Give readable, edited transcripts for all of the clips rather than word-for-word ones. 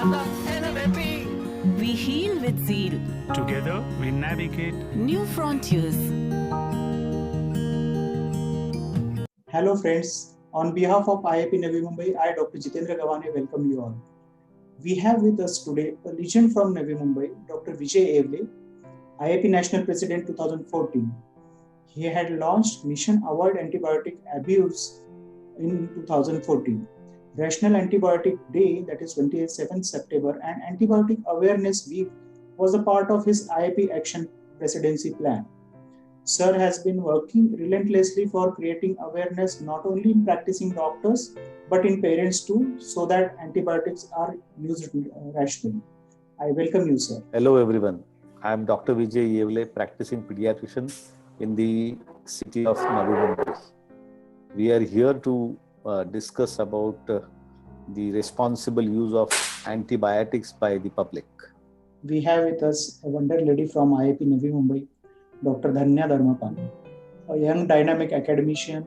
We heal with zeal. Together, we navigate New frontiers. Hello friends, on behalf of IIP Navi Mumbai, I Dr. Jitendra Gavhane welcome you all. We have with us today a legend from Navi Mumbai, Dr. Vijay Yevle, IIP National President 2014. He had launched Mission Avoid Antibiotic Abuse in 2014. National Antibiotic Day, that is 27th September, and Antibiotic Awareness Week was a part of his IIP Action Presidency plan. Sir has been working relentlessly for creating awareness not only in practicing doctors but in parents too, so that antibiotics are used rationally. I welcome you, sir. Hello everyone. I am Dr. Vijay Yevle, practicing pediatrician in the city of Navi Mumbai. We are here to discuss about the responsible use of antibiotics by the public. We have with us a wonder lady from IIP Navi Mumbai, Dr. Dhanya Dharmapani, a young dynamic academician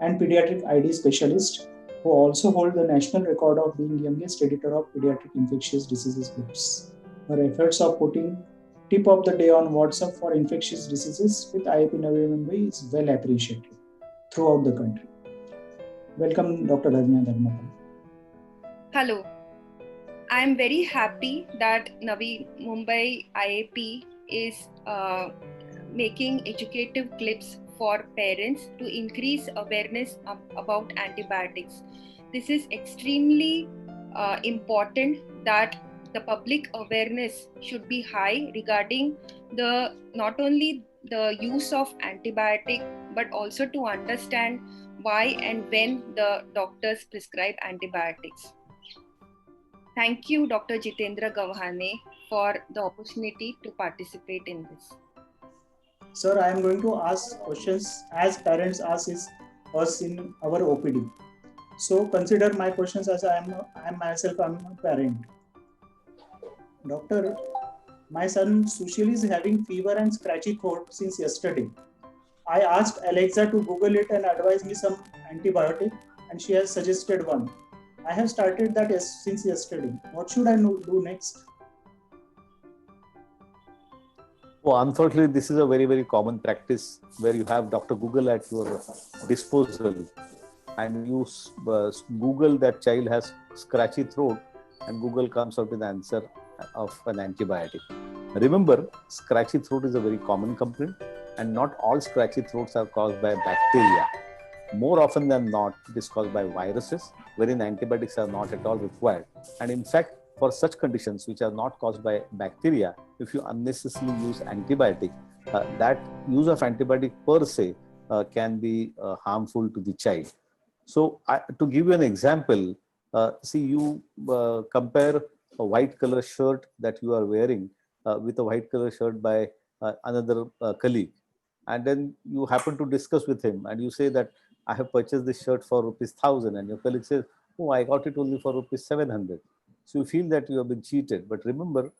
and pediatric ID specialist who also holds the national record of being youngest editor of pediatric infectious diseases books. Her efforts of putting tip of the day on WhatsApp for infectious diseases with IIP Navi Mumbai is well appreciated throughout the country. Welcome, Dr. Dhanya Dharmapani. Hello. I am very happy that Navi Mumbai IIP is making educative clips for parents to increase awareness about antibiotics. This is extremely important that the public awareness should be high regarding the not only the use of antibiotic but also to understand why and when the doctors prescribe antibiotics. Thank you, Dr. Jitendra Gavhane, for the opportunity to participate in this. Sir, I am going to ask questions as parents ask us in our OPD. So consider my questions as I am myself a parent. Doctor, my son Sushil is having fever and scratchy throat since yesterday. I asked Alexa to Google it and advise me some antibiotic, and she has suggested one. I have started that since yesterday. What should I do next? Oh, unfortunately, this is a very, very common practice where you have Dr. Google at your disposal and you Google that child has scratchy throat and Google comes out with the answer of an antibiotic. Remember, scratchy throat is a very common complaint and not all scratchy throats are caused by bacteria. More often than not, it is caused by viruses, wherein antibiotics are not at all required. And in fact, for such conditions which are not caused by bacteria, if you unnecessarily use antibiotic, that use of antibiotic per se can be harmful to the child. So to give you an example, see you compare a white color shirt that you are wearing with a white color shirt by another colleague. And then you happen to discuss with him and you say that I have purchased this shirt for ₹1,000 and your colleague says, oh, I got it only for ₹700. So you feel that you have been cheated. But remember,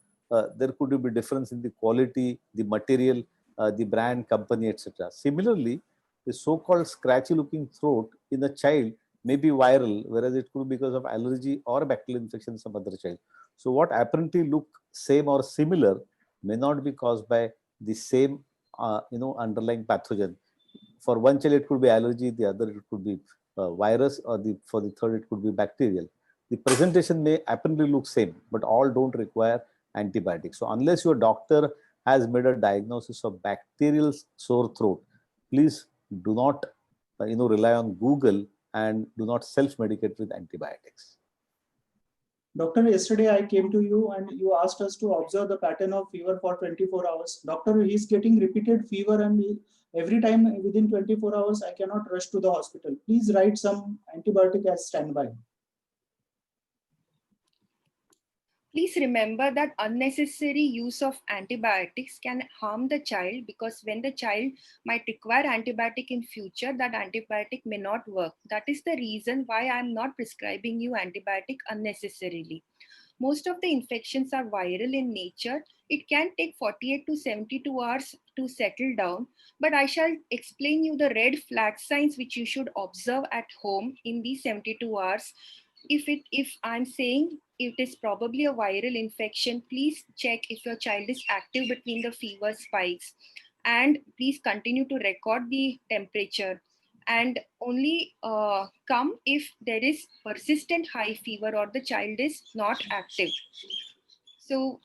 there could be difference in the quality, the material, the brand, company, etc. Similarly, the so-called scratchy looking throat in a child may be viral, whereas it could be because of allergy or bacterial infection in some other child. So what apparently look same or similar may not be caused by the same underlying pathogen. For one child it could be allergy, the other it could be virus, or for the third it could be bacterial. The presentation may apparently look same, but all don't require antibiotics. So unless your doctor has made a diagnosis of bacterial sore throat, please do not rely on Google and do not self-medicate with antibiotics. Doctor, yesterday I came to you and you asked us to observe the pattern of fever for 24 hours. Doctor, he's getting repeated fever and every time within 24 hours, I cannot rush to the hospital. Please write some antibiotic as standby. Please remember that unnecessary use of antibiotics can harm the child because when the child might require antibiotic in future, that antibiotic may not work. That is the reason why I am not prescribing you antibiotic unnecessarily. Most of the infections are viral in nature. It can take 48 to 72 hours to settle down, but I shall explain you the red flag signs which you should observe at home in these 72 hours. If I'm saying it is probably a viral infection, please check if your child is active between the fever spikes, and please continue to record the temperature, and only come if there is persistent high fever or the child is not active. So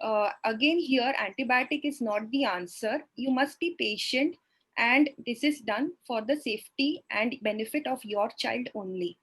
again here, antibiotic is not the answer. You must be patient, and this is done for the safety and benefit of your child only.